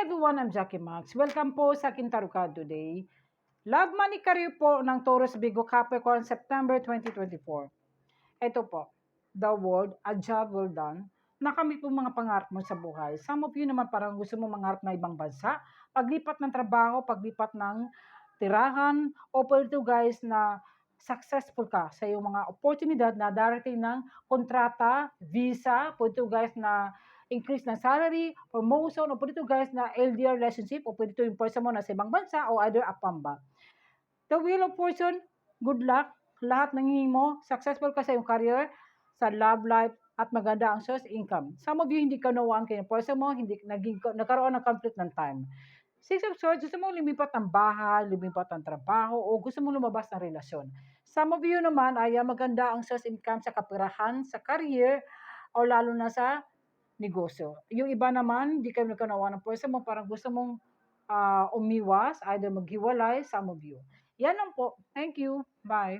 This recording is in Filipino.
everyone, I'm Jackie Max. Welcome po sa aking Tarukad today. Love Money Career po ng Taurus Virgo Capricorn September 2024. Ito po, the world, a job well done. Nakamit po mga pangarap mo sa buhay. Some of you naman parang gusto mo mangarap na ibang bansa, paglipat ng trabaho, paglipat ng tirahan, o po ito guys na successful ka sa iyong mga oportunidad na darating ng kontrata, visa, po ito guys na increase ng salary, promotion, o po ito guys na LDR relationship, o po ito yung person mo na sa ibang bansa o either apamba. The Wheel of Fortune, good luck. Lahat ng hingin mo, successful ka sa iyong career, sa love life, at maganda ang source income. Some of you, hindi ka nawaan kayo ng person mo, hindi nagkaroon ng conflict ng time. Six of Swords, gusto mo lumipat ng bahay, lumipat ng trabaho, o gusto mo lumabas ng relasyon. Some of you naman ay maganda ang source income sa kapirahan, sa career, o lalo na sa negosyo. Yung iba naman, hindi kayo nagkanawa ng person mo, parang gusto mong umiwas, either maghiwalay, some of you. Yan lang po. Thank you. Bye.